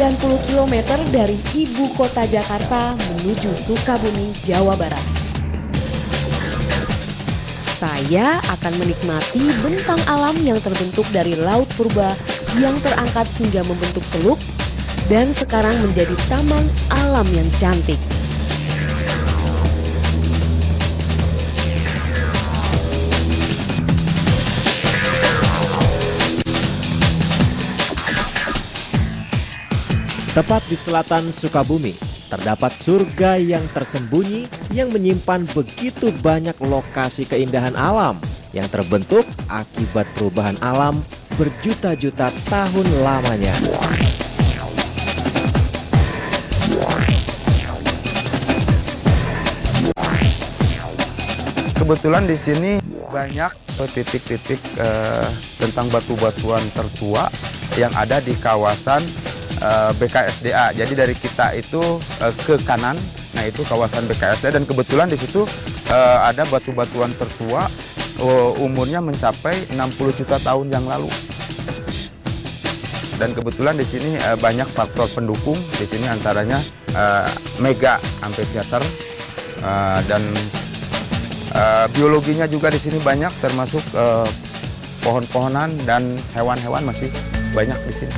90 km dari ibu kota Jakarta menuju Sukabumi, Jawa Barat. Saya akan menikmati bentang alam yang terbentuk dari Laut Purba yang terangkat hingga membentuk teluk dan sekarang menjadi taman alam yang cantik. Tepat di selatan Sukabumi, terdapat surga yang tersembunyi yang menyimpan begitu banyak lokasi keindahan alam yang terbentuk akibat perubahan alam berjuta-juta tahun lamanya. Kebetulan di sini banyak titik-titik tentang batu-batuan tertua yang ada di kawasan BKSDA. Jadi dari kita itu ke kanan, nah itu kawasan BKSDA, dan kebetulan di situ ada batu-batuan tertua umurnya mencapai 60 juta tahun yang lalu. Dan kebetulan di sini banyak faktor pendukung. Di sini antaranya mega amphitheater dan biologinya juga di sini banyak, termasuk pohon-pohonan dan hewan-hewan masih banyak di sini.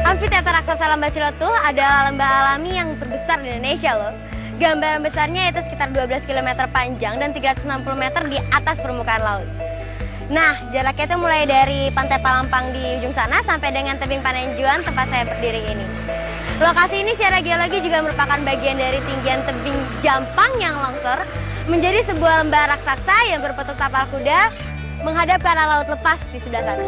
Amphitheater raksasa Lembah Ciletuh adalah lembah alami yang terbesar di Indonesia loh. Gambaran besarnya itu sekitar 12 km panjang dan 360 meter di atas permukaan laut. Nah, jaraknya itu mulai dari Pantai Palampang di ujung sana sampai dengan tebing Panenjuan tempat saya berdiri ini. Lokasi ini secara geologi juga merupakan bagian dari tinggian tebing Jampang yang longsor menjadi sebuah lembah raksasa yang berbentuk tapal kuda menghadap ke arah laut lepas di sebelah sana.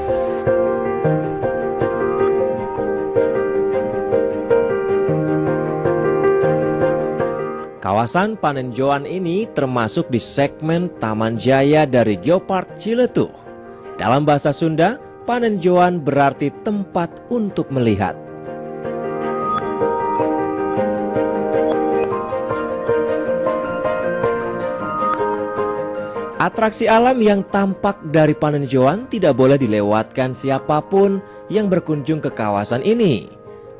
Kawasan Panenjoan ini termasuk di segmen Taman Jaya dari Geopark Ciletuh. Dalam bahasa Sunda, Panenjoan berarti tempat untuk melihat. Atraksi alam yang tampak dari Panenjoan tidak boleh dilewatkan siapapun yang berkunjung ke kawasan ini.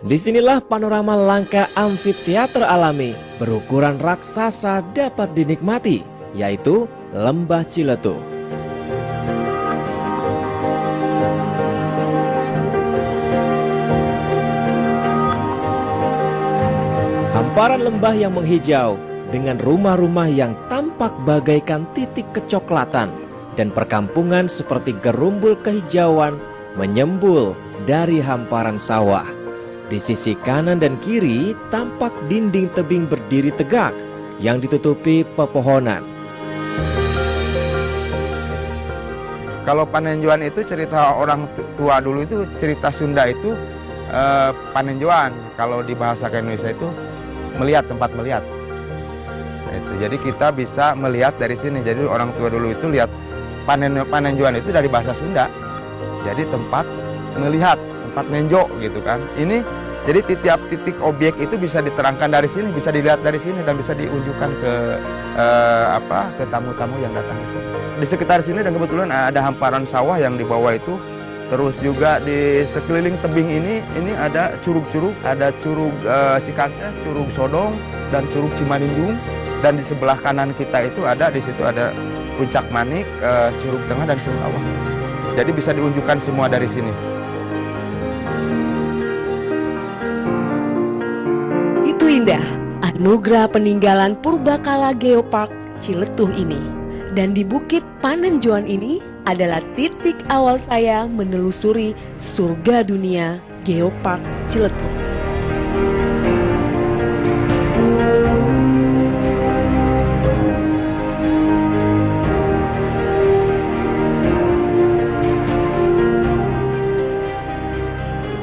Disinilah panorama langka amphitheater alami berukuran raksasa dapat dinikmati, yaitu Lembah Ciletuh. Hamparan lembah yang menghijau dengan rumah-rumah yang tampak bagaikan titik kecoklatan dan perkampungan seperti gerumbul kehijauan menyembul dari hamparan sawah. Di sisi kanan dan kiri tampak dinding tebing berdiri tegak yang ditutupi pepohonan. Kalau Panenjoan itu cerita orang tua dulu, itu cerita Sunda itu Panenjoan. Kalau di bahasa Indonesia itu melihat, tempat melihat. Itu. Jadi kita bisa melihat dari sini. Jadi orang tua dulu itu lihat Panenjoan itu dari bahasa Sunda. Jadi tempat melihat, tempat menjo gitu kan. Ini jadi tiap titik objek itu bisa diterangkan dari sini, bisa dilihat dari sini, dan bisa diunjukkan ke ke tamu-tamu yang datang ke sini. Di sekitar sini dan kebetulan ada hamparan sawah yang di bawah itu. Terus juga di sekeliling tebing ini ada curug-curug, ada curug Cikateh, curug Sodong, dan curug Cimaninjung. Dan di sebelah kanan kita itu di situ ada Puncak Manik, curug tengah, dan curug Awang. Jadi bisa diunjukkan semua dari sini. Itu indah, anugerah peninggalan Purbakala Geopark Ciletuh ini. Dan di Bukit Panenjoan ini adalah titik awal saya menelusuri surga dunia Geopark Ciletuh.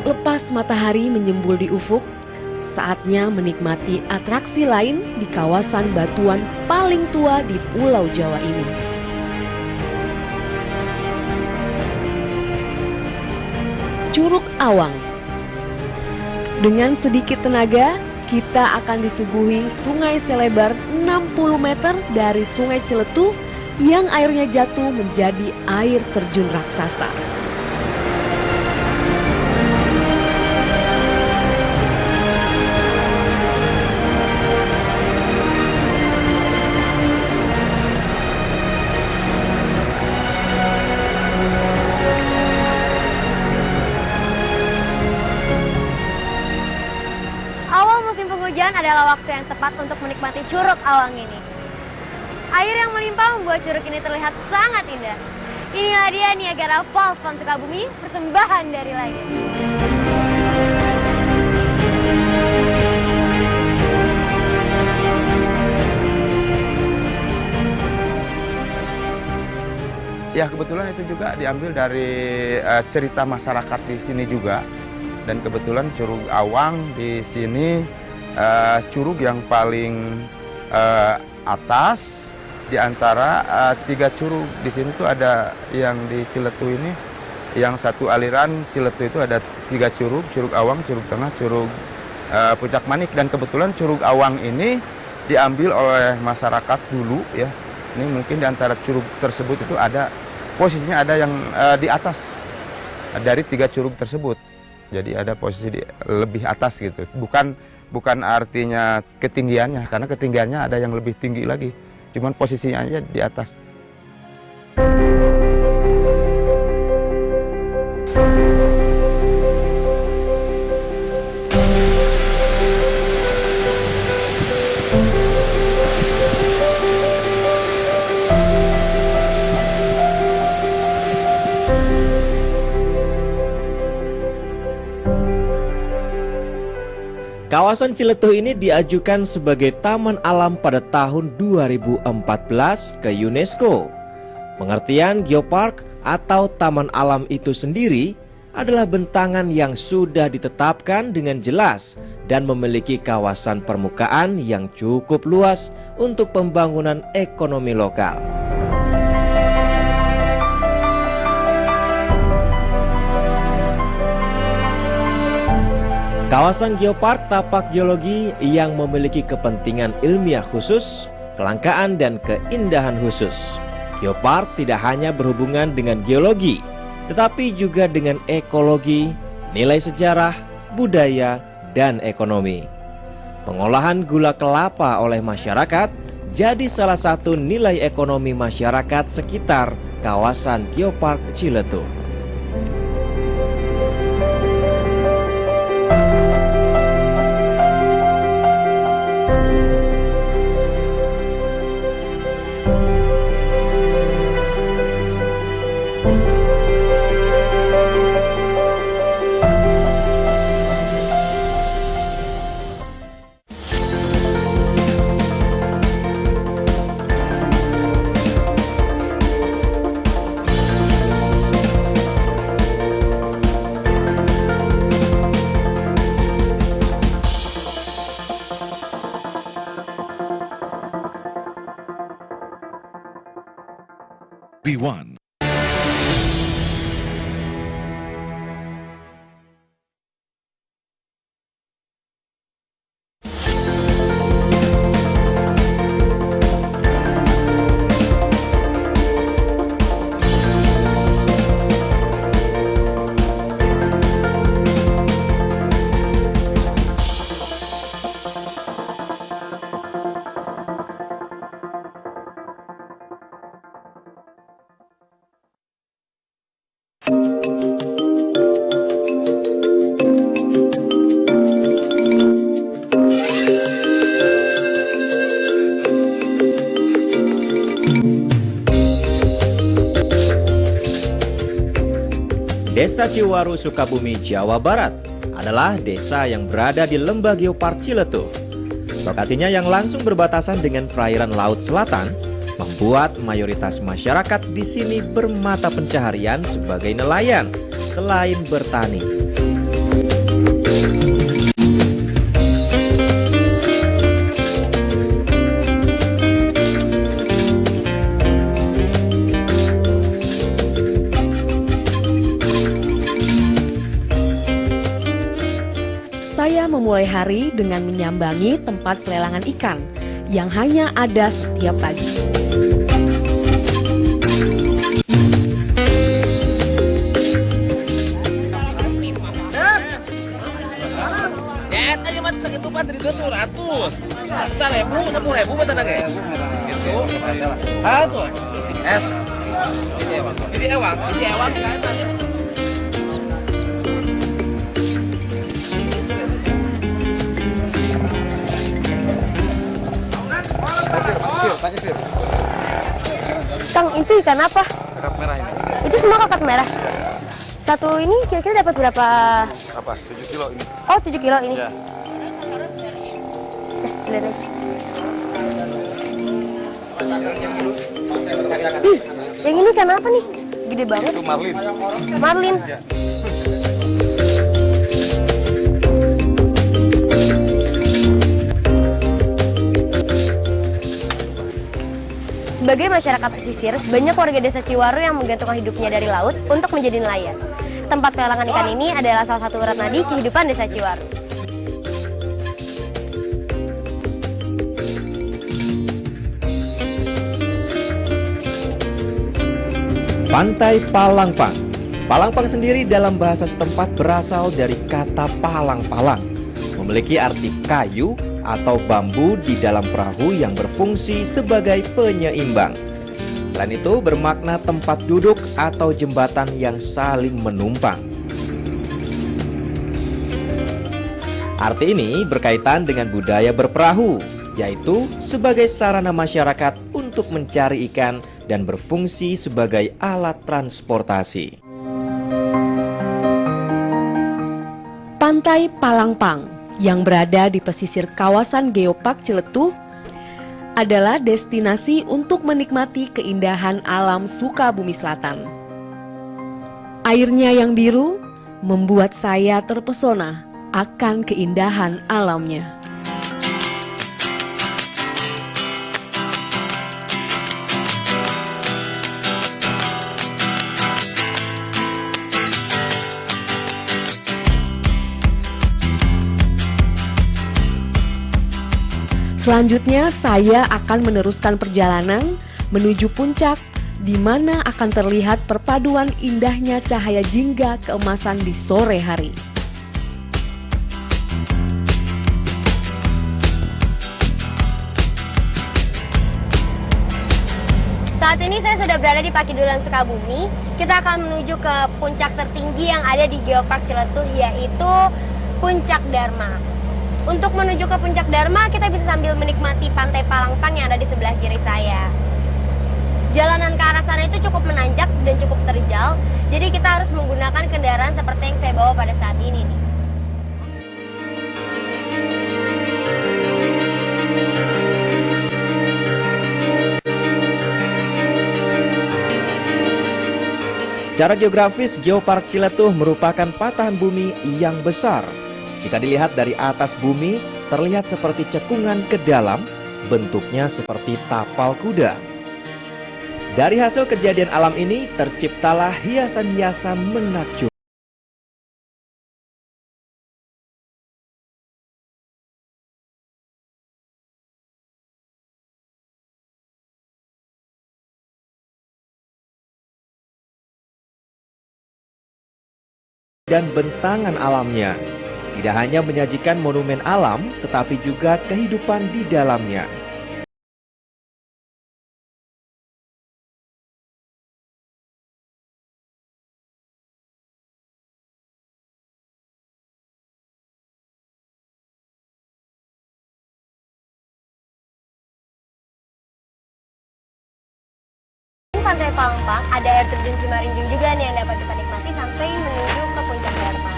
Lepas matahari menyembul di ufuk, saatnya menikmati atraksi lain di kawasan batuan paling tua di Pulau Jawa ini. Curug Awang. Dengan sedikit tenaga, kita akan disuguhi sungai selebar 60 meter dari Sungai Ciletuh yang airnya jatuh menjadi air terjun raksasa. Hujan adalah waktu yang tepat untuk menikmati Curug Awang ini. Air yang melimpah membuat curug ini terlihat sangat indah. Inilah dia Niagara Falls Pond Sukabumi, persembahan dari langit. Ya kebetulan itu juga diambil dari cerita masyarakat di sini juga. Dan kebetulan Curug Awang di sini curug yang paling atas di antara 3 curug. Di sini tuh ada yang di Ciletuh ini, yang satu aliran Ciletuh itu ada 3 curug, Curug Awang, Curug Tengah, Curug Puncak Manik. Dan kebetulan Curug Awang ini diambil oleh masyarakat dulu ya. Ini mungkin di antara curug tersebut itu ada posisinya ada yang di atas dari 3 curug tersebut. Jadi ada posisi lebih atas gitu. Bukan artinya ketinggiannya, karena ketinggiannya ada yang lebih tinggi lagi. Cuman posisinya aja di atas. Kawasan Ciletuh ini diajukan sebagai taman alam pada tahun 2014 ke UNESCO. Pengertian geopark atau taman alam itu sendiri adalah bentangan yang sudah ditetapkan dengan jelas dan memiliki kawasan permukaan yang cukup luas untuk pembangunan ekonomi lokal. Kawasan geopark tapak geologi yang memiliki kepentingan ilmiah khusus, kelangkaan dan keindahan khusus. Geopark tidak hanya berhubungan dengan geologi, tetapi juga dengan ekologi, nilai sejarah, budaya, dan ekonomi. Pengolahan gula kelapa oleh masyarakat jadi salah satu nilai ekonomi masyarakat sekitar kawasan geopark Ciletuh. B1. Desa Ciwaru, Sukabumi, Jawa Barat adalah desa yang berada di Lembah Geopark Ciletuh. Lokasinya yang langsung berbatasan dengan perairan Laut Selatan membuat mayoritas masyarakat di sini bermata pencaharian sebagai nelayan selain bertani. Saya memulai hari dengan menyambangi tempat pelelangan ikan yang hanya ada setiap pagi. Tadi mah segitu pan dari 200. 1.000, 10.000 betul ya? Gitu. Ah tuh. Es. Ini ewang ke atas. Kang, itu ikan apa? Kakap merah ini. Itu semua kakap merah? Satu ini kira-kira dapat berapa? Apa? 7 kilo ini. Oh, 7 kilo ini? Ya. Lihat aja. Ih, yang ini ikan apa nih? Gede banget. Itu marlin. Marlin. Ya. Sebagai masyarakat pesisir, banyak warga desa Ciwaru yang menggantungkan hidupnya dari laut untuk menjadi nelayan. Tempat pelelangan ikan ini adalah salah satu urat nadi kehidupan desa Ciwaru. Pantai Palangpang. Palangpang sendiri dalam bahasa setempat berasal dari kata palang-palang, memiliki arti kayu atau bambu di dalam perahu yang berfungsi sebagai penyeimbang. Selain itu bermakna tempat duduk atau jembatan yang saling menumpang. Arti ini berkaitan dengan budaya berperahu, yaitu sebagai sarana masyarakat untuk mencari ikan dan berfungsi sebagai alat transportasi. Pantai Palangpang yang berada di pesisir kawasan Geopark Ciletuh adalah destinasi untuk menikmati keindahan alam Sukabumi Selatan. Airnya yang biru membuat saya terpesona akan keindahan alamnya. Selanjutnya saya akan meneruskan perjalanan menuju puncak di mana akan terlihat perpaduan indahnya cahaya jingga keemasan di sore hari. Saat ini saya sudah berada di Pakidulan Sukabumi. Kita akan menuju ke puncak tertinggi yang ada di Geopark Ciletuh, yaitu Puncak Dharma. Untuk menuju ke Puncak Dharma, kita bisa sambil menikmati Pantai Palangpang yang ada di sebelah kiri saya. Jalanan ke arah sana itu cukup menanjak dan cukup terjal, jadi kita harus menggunakan kendaraan seperti yang saya bawa pada saat ini nih. Secara geografis, Geopark Ciletuh merupakan patahan bumi yang besar. Jika dilihat dari atas bumi, terlihat seperti cekungan ke dalam, bentuknya seperti tapal kuda. Dari hasil kejadian alam ini, terciptalah hiasan-hiasan menakjubkan. Dan bentangan alamnya. Tidak hanya menyajikan monumen alam, tetapi juga kehidupan di dalamnya. Pantai Palangpang ada air terjun Cimarinjing juga nih yang dapat kita nikmati sampai menuju ke Puncak Dharma.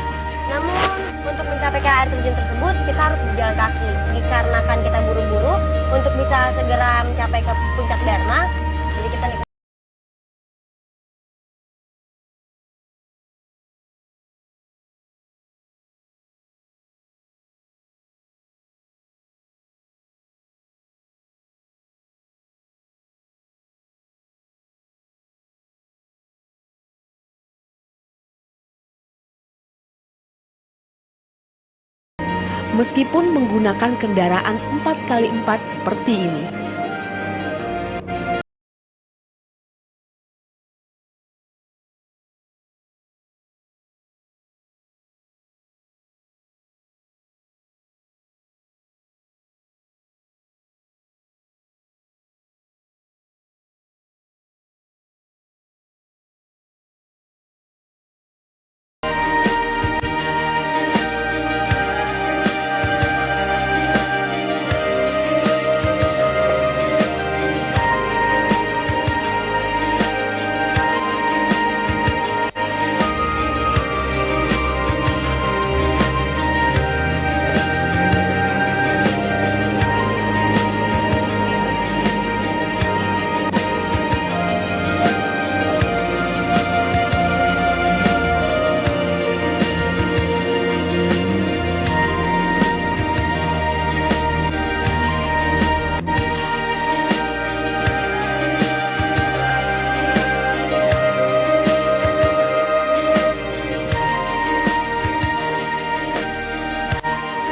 Namun untuk mencapai ke air terjun tersebut kita harus berjalan kaki dikarenakan kita buru-buru untuk bisa segera mencapai ke Puncak Dharma. Jadi kita nikmati. meskipun menggunakan kendaraan 4x4 seperti ini.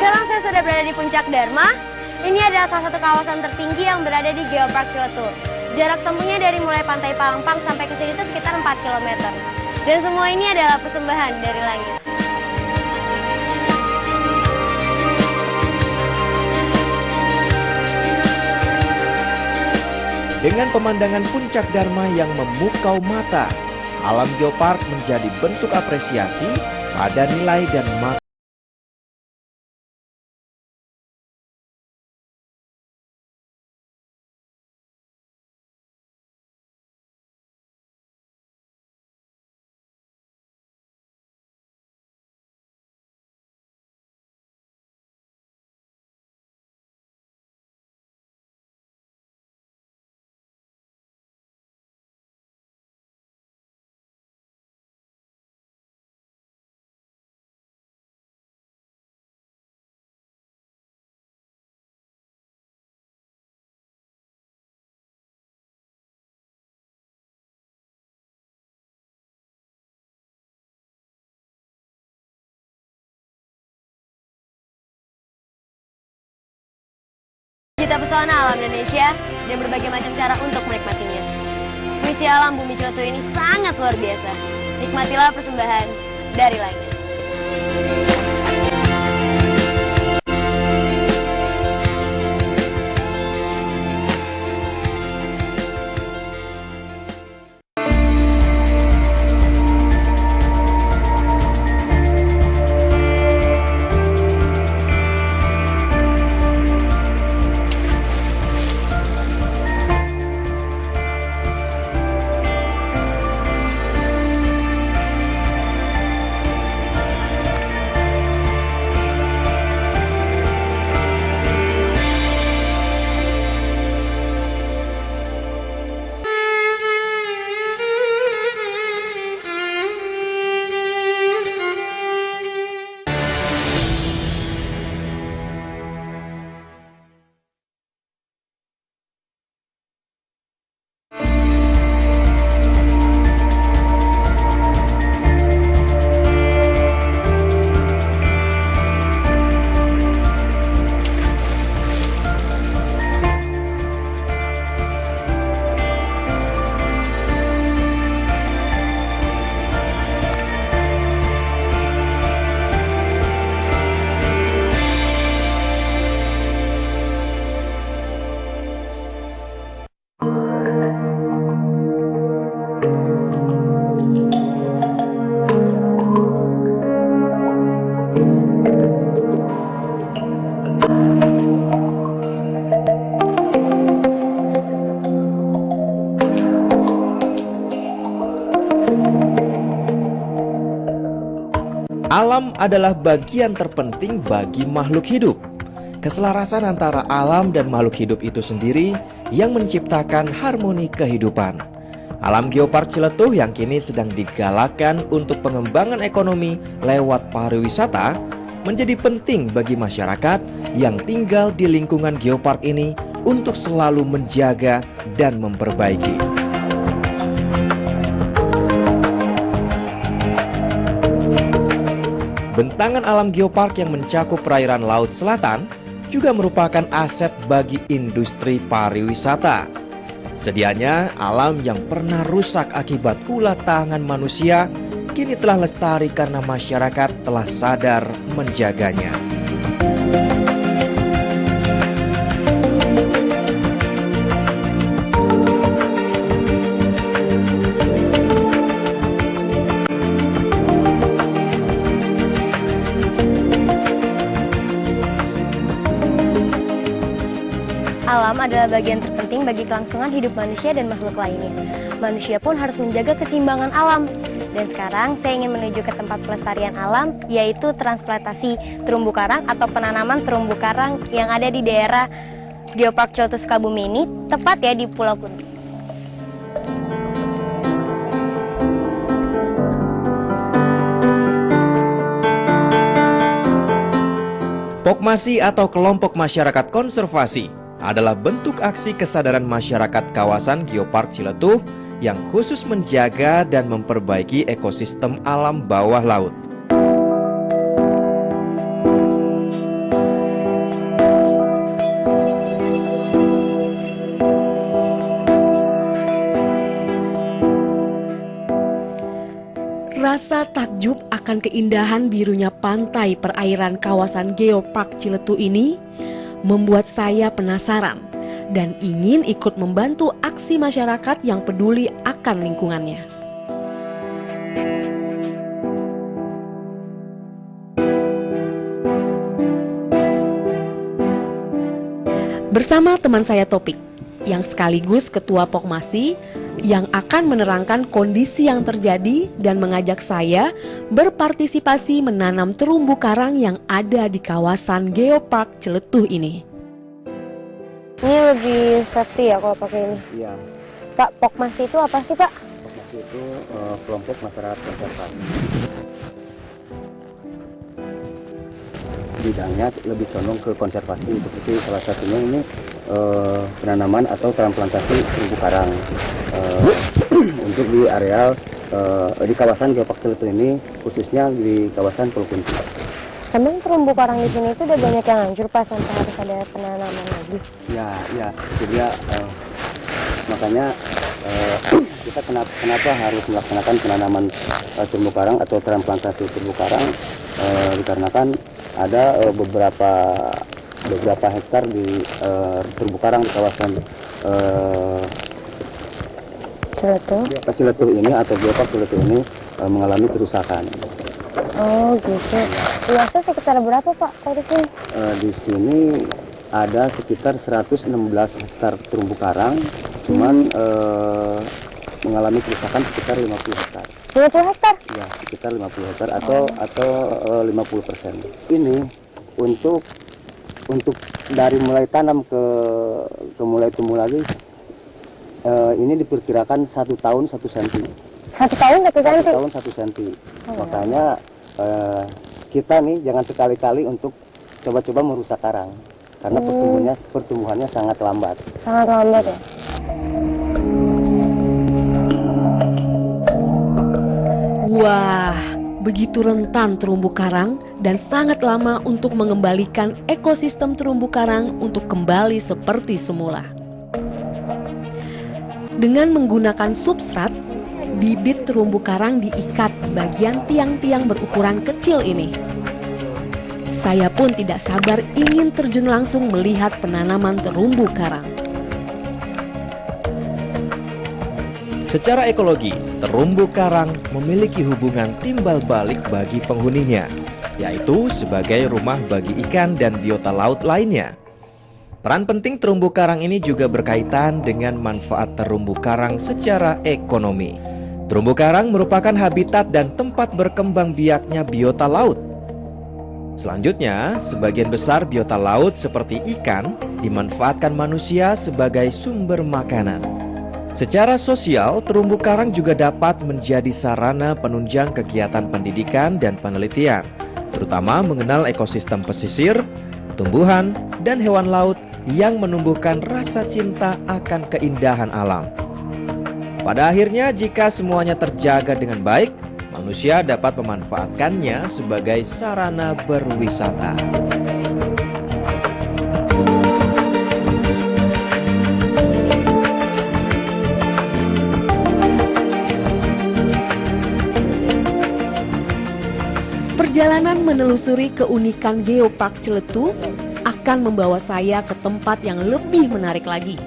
Sekarang saya sudah berada di Puncak Dharma. Ini adalah salah satu kawasan tertinggi yang berada di Geopark Ciletuh. Jarak tempuhnya dari mulai pantai Palangpang sampai ke sini itu sekitar 4 km. Dan semua ini adalah persembahan dari langit. Dengan pemandangan Puncak Dharma yang memukau mata, alam Geopark menjadi bentuk apresiasi pada nilai dan makna. Kita pesona alam Indonesia dan berbagai macam cara untuk menikmatinya. Puisi alam bumi Ciletuh ini sangat luar biasa. Nikmatilah persembahan dari langit. Alam adalah bagian terpenting bagi makhluk hidup. Keselarasan antara alam dan makhluk hidup itu sendiri yang menciptakan harmoni kehidupan. Alam Geopark Ciletuh yang kini sedang digalakkan untuk pengembangan ekonomi lewat pariwisata menjadi penting bagi masyarakat yang tinggal di lingkungan Geopark ini untuk selalu menjaga dan memperbaiki. Bentangan alam geopark yang mencakup perairan Laut Selatan juga merupakan aset bagi industri pariwisata. Sedianya alam yang pernah rusak akibat ulah tangan manusia kini telah lestari karena masyarakat telah sadar menjaganya. Alam adalah bagian terpenting bagi kelangsungan hidup manusia dan makhluk lainnya. Manusia pun harus menjaga keseimbangan alam. Dan sekarang saya ingin menuju ke tempat pelestarian alam, yaitu transplantasi terumbu karang atau penanaman terumbu karang yang ada di daerah Geopark Ciletuh Sukabumi ini, tepat ya di Pulau Kunti. Pokmasi atau kelompok masyarakat konservasi adalah bentuk aksi kesadaran masyarakat kawasan Geopark Ciletuh yang khusus menjaga dan memperbaiki ekosistem alam bawah laut. Rasa takjub akan keindahan birunya pantai perairan kawasan Geopark Ciletuh ini membuat saya penasaran dan ingin ikut membantu aksi masyarakat yang peduli akan lingkungannya. Bersama teman saya Topik, yang sekaligus ketua Pokmasi, yang akan menerangkan kondisi yang terjadi dan mengajak saya berpartisipasi menanam terumbu karang yang ada di kawasan Geopark Ciletuh ini. Ini lebih safety ya kalau pakai ini. Iya, Pak, Pokmasi itu apa sih Pak? Pokmasi itu kelompok masyarakat konservasi. Bidangnya lebih condong ke konservasi, seperti salah satunya ini penanaman atau transplantasi terumbu karang untuk di areal di kawasan Geopark Ciletuh ini, khususnya di kawasan Pulau Kunti. Emang terumbu karang di sini itu udah banyak yang hancur Pak sampai harus ada penanaman lagi? Ya, jadi makanya kita kenapa harus melaksanakan penanaman terumbu karang atau transplantasi terumbu karang, dikarenakan ada beberapa hektar di terumbu karang di kawasan Ciletuh ini atau Geopark Ciletuh ini mengalami kerusakan. Oh gitu. Luasnya sekitar berapa Pak kalau di sini? Di sini ada sekitar 116 hektar terumbu karang, cuman mengalami kerusakan sekitar 50 hektar. 50 hektar? Ya, sekitar 50 hektar atau 50%. Ini untuk dari mulai tanam ke mulai tumbuh lagi, ini diperkirakan 1 tahun 1 senti. 1 tahun 1 senti? 1 tahun 1 senti. Makanya kita nih jangan sekali-kali untuk coba-coba merusak karang, karena pertumbuhannya sangat lambat. Sangat lambat ya? Wah, begitu rentan terumbu karang dan sangat lama untuk mengembalikan ekosistem terumbu karang untuk kembali seperti semula. Dengan menggunakan substrat, bibit terumbu karang diikat di bagian tiang-tiang berukuran kecil ini. Saya pun tidak sabar ingin terjun langsung melihat penanaman terumbu karang. Secara ekologi, terumbu karang memiliki hubungan timbal balik bagi penghuninya, yaitu sebagai rumah bagi ikan dan biota laut lainnya. Peran penting terumbu karang ini juga berkaitan dengan manfaat terumbu karang secara ekonomi. Terumbu karang merupakan habitat dan tempat berkembang biaknya biota laut. Selanjutnya, sebagian besar biota laut seperti ikan dimanfaatkan manusia sebagai sumber makanan. Secara sosial, terumbu karang juga dapat menjadi sarana penunjang kegiatan pendidikan dan penelitian, terutama mengenal ekosistem pesisir, tumbuhan, dan hewan laut yang menumbuhkan rasa cinta akan keindahan alam. Pada akhirnya, jika semuanya terjaga dengan baik, manusia dapat memanfaatkannya sebagai sarana berwisata. Perjalanan menelusuri keunikan Geopark Ciletuh akan membawa saya ke tempat yang lebih menarik lagi.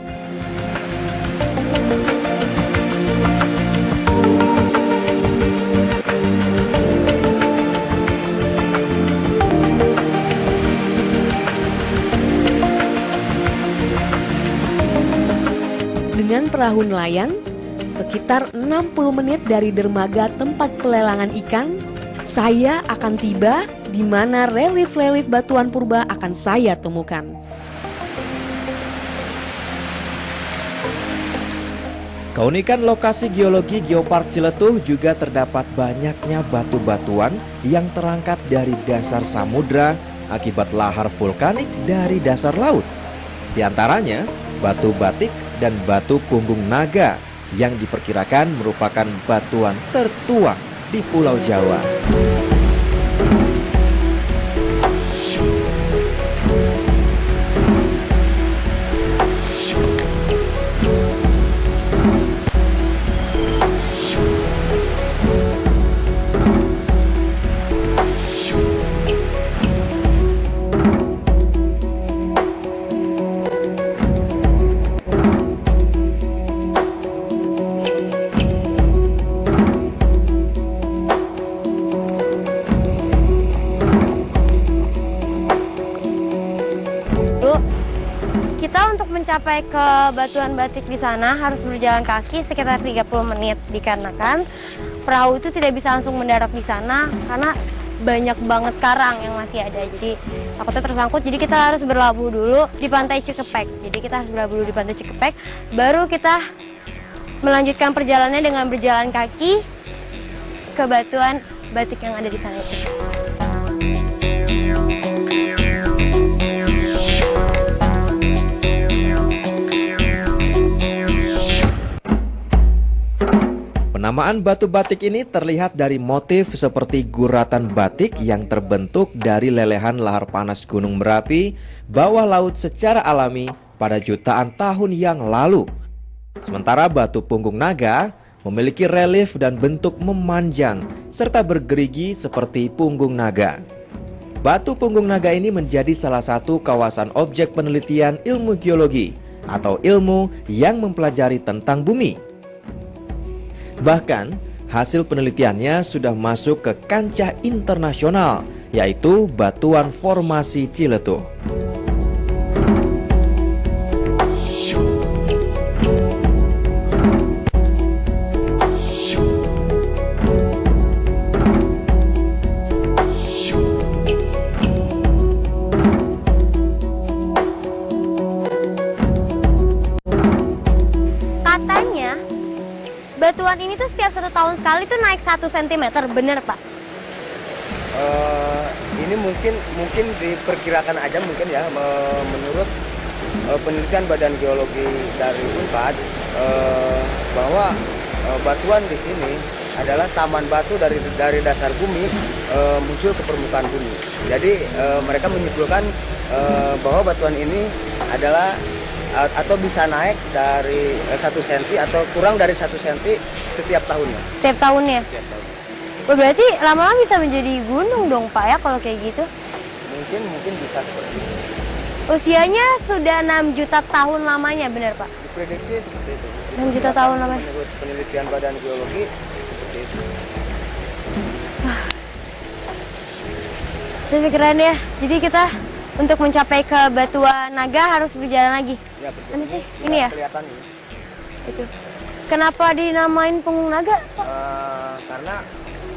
Dengan perahu nelayan, sekitar 60 menit dari dermaga tempat pelelangan ikan, saya akan tiba di mana relief-relief batuan purba akan saya temukan. Keunikan lokasi geologi Geopark Ciletuh juga terdapat banyaknya batu-batuan yang terangkat dari dasar samudra akibat lahar vulkanik dari dasar laut. Di antaranya batu batik dan batu punggung naga yang diperkirakan merupakan batuan tertua di Pulau Jawa. Kita untuk mencapai ke batuan batik di sana harus berjalan kaki sekitar 30 menit dikarenakan perahu itu tidak bisa langsung mendarat di sana karena banyak banget karang yang masih ada. Jadi takutnya tersangkut. Jadi kita harus berlabuh dulu di Pantai Cikepek. Jadi kita harus berlabuh dulu di Pantai Cikepek, baru kita melanjutkan perjalanannya dengan berjalan kaki ke batuan batik yang ada di sana itu. Penamaan batu batik ini terlihat dari motif seperti guratan batik yang terbentuk dari lelehan lahar panas Gunung Merapi bawah laut secara alami pada jutaan tahun yang lalu. Sementara batu punggung naga memiliki relief dan bentuk memanjang serta bergerigi seperti punggung naga. Batu punggung naga ini menjadi salah satu kawasan objek penelitian ilmu geologi atau ilmu yang mempelajari tentang bumi. Bahkan, hasil penelitiannya sudah masuk ke kancah internasional, yaitu batuan formasi Ciletuh. Katanya batuan ini tuh setiap 1 tahun sekali tuh naik 1 cm, bener Pak? Ini mungkin diperkirakan aja mungkin ya, menurut penelitian Badan Geologi dari Unpad, bahwa batuan di sini adalah taman batu dari dasar bumi muncul ke permukaan bumi. Jadi mereka menyimpulkan bahwa batuan ini adalah atau bisa naik dari 1 cm atau kurang dari 1 cm setiap tahunnya. Setiap tahunnya? Setiap tahun. Oh, berarti lama-lama bisa menjadi gunung dong Pak ya kalau kayak gitu? Mungkin bisa seperti itu. Usianya sudah 6 juta tahun lamanya, benar Pak? Diprediksi seperti itu. 6 juta tahun lamanya. Menurut penelitian Badan Geologi seperti itu. Tapi keren ya. Jadi kita untuk mencapai ke Batuan Naga harus berjalan lagi. Ya, betul. Mana sih? Ini ya? Kelihatan ini. Itu. Kenapa dinamain punggung naga? Karena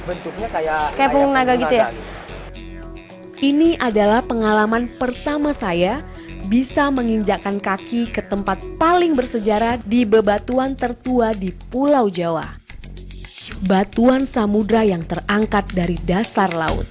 bentuknya kayak punggung naga gitu ya? Ini adalah pengalaman pertama saya bisa menginjakkan kaki ke tempat paling bersejarah di bebatuan tertua di Pulau Jawa. Batuan samudra yang terangkat dari dasar laut.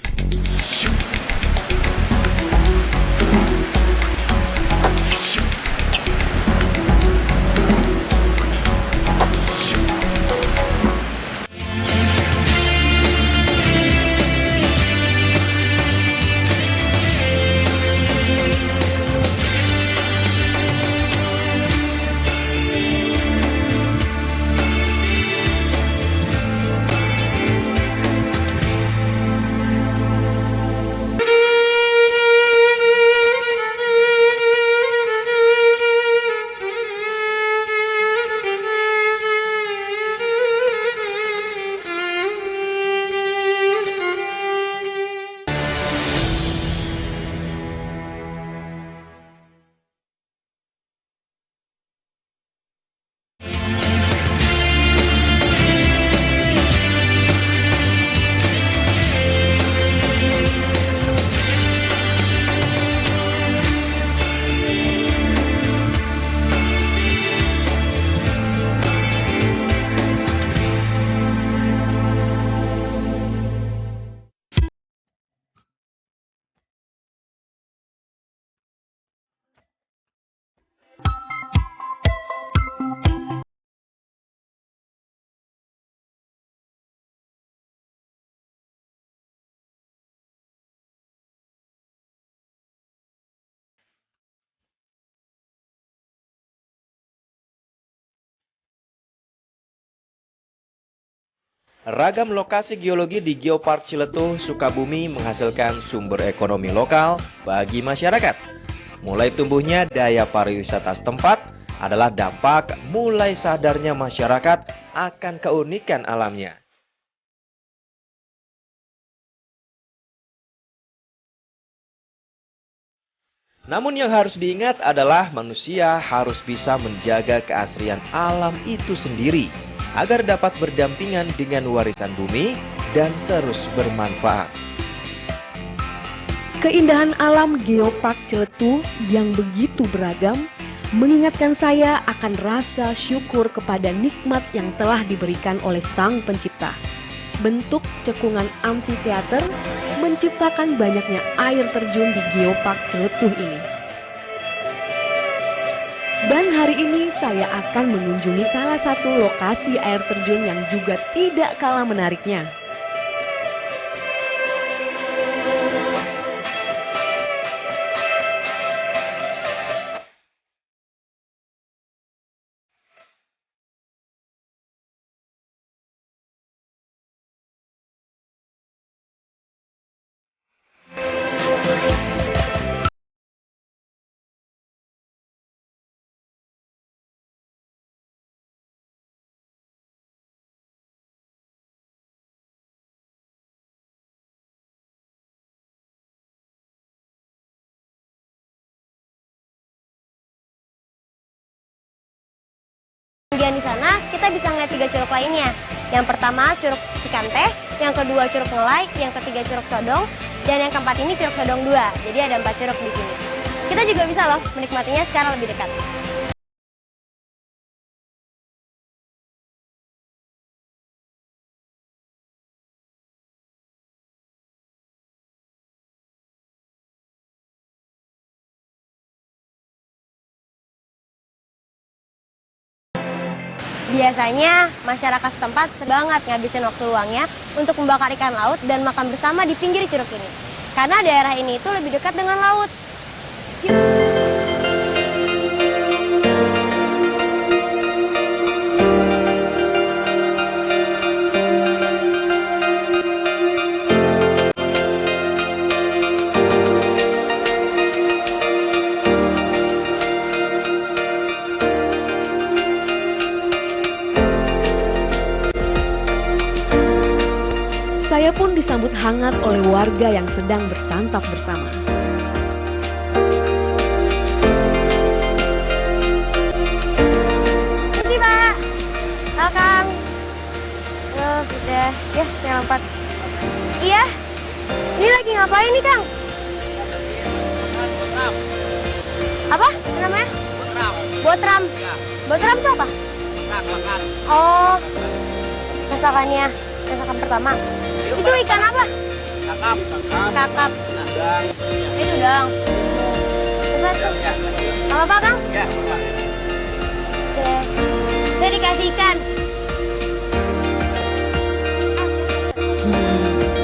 Ragam lokasi geologi di Geopark Ciletuh, Sukabumi menghasilkan sumber ekonomi lokal bagi masyarakat. Mulai tumbuhnya daya pariwisata setempat adalah dampak mulai sadarnya masyarakat akan keunikan alamnya. Namun yang harus diingat adalah manusia harus bisa menjaga keasrian alam itu sendiri agar dapat berdampingan dengan warisan bumi dan terus bermanfaat. Keindahan alam Geopark Ciletuh yang begitu beragam mengingatkan saya akan rasa syukur kepada nikmat yang telah diberikan oleh Sang Pencipta. Bentuk cekungan amfiteater menciptakan banyaknya air terjun di Geopark Ciletuh ini. Dan hari ini saya akan mengunjungi salah satu lokasi air terjun yang juga tidak kalah menariknya. Kemudian di sana kita bisa ngeliat 3 curug lainnya. Yang pertama Curug Cikanteh, yang kedua Curug Ngelai, yang ketiga Curug Sodong, dan yang keempat ini Curug Sodong 2. Jadi ada 4 curug di sini. Kita juga bisa loh menikmatinya secara lebih dekat. Biasanya masyarakat setempat banget ngabisin waktu luangnya untuk membakar ikan laut dan makan bersama di pinggir curug ini. Karena daerah ini itu lebih dekat dengan laut. Saya pun disambut hangat oleh warga yang sedang bersantap bersama. Makasih Pak. Kang. Sudah. Ya, saya lompat. Iya. Ini lagi ngapain nih Kang? Apa namanya? Botram. Botram itu apa? Oh, masakannya. Masakan pertama. Itu ikan apa? Kakap. Ini udang. Coba tuh. Apa Kang? Oke. Saya dikasih ikan.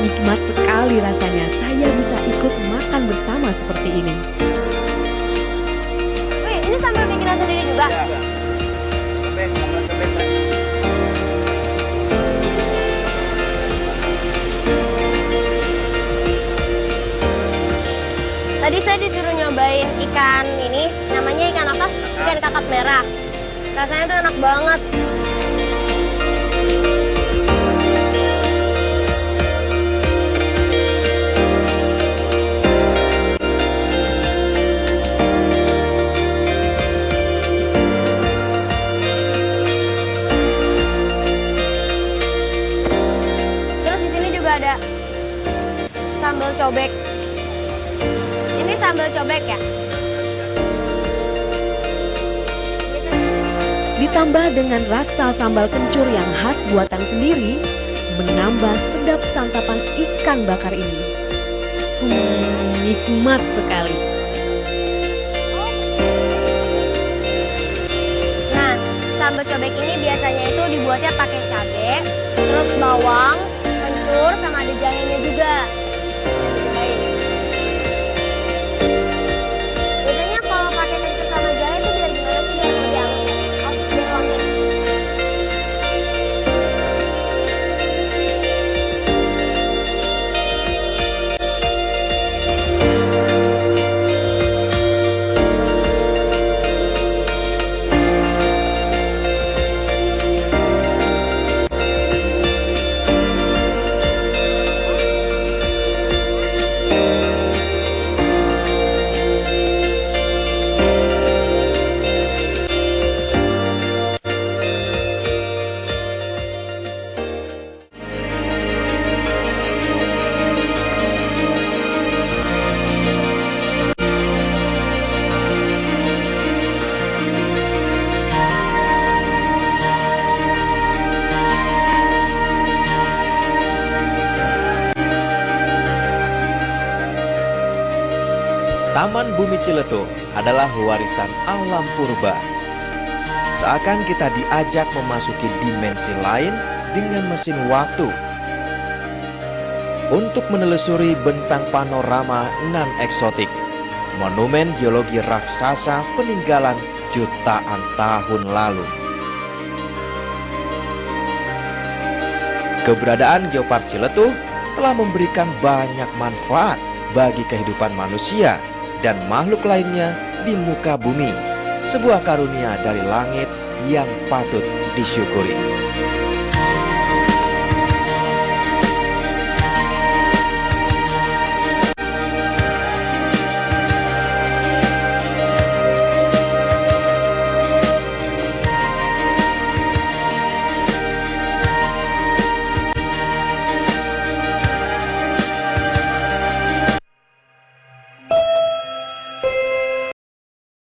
Nikmat sekali rasanya saya bisa ikut makan bersama seperti ini. Wih, ini sambal bikinan sendiri juga? Tadi saya disuruh nyobain ikan ini, namanya ikan apa? Ikan kakap merah. Rasanya tuh enak banget. Terus di sini juga ada sambal cobek. Ini sambal cobek ya? Ditambah dengan rasa sambal kencur yang khas buatan sendiri, menambah sedap santapan ikan bakar ini. Nikmat sekali. Nah, sambal cobek ini biasanya itu dibuatnya pakai cabai, terus bawang, kencur, sama ada jahenya juga. Biasanya kalau pakai kencur sama jahe itu biar gimana sih? Biar lebih anget ya? Oh, biar wangi. Taman Bumi Ciletuh adalah warisan alam purba. Seakan kita diajak memasuki dimensi lain dengan mesin waktu untuk menelusuri bentang panorama nan eksotik, monumen geologi raksasa peninggalan jutaan tahun lalu. Keberadaan Geopark Ciletuh telah memberikan banyak manfaat bagi kehidupan manusia dan makhluk lainnya di muka bumi, sebuah karunia dari langit yang patut disyukuri.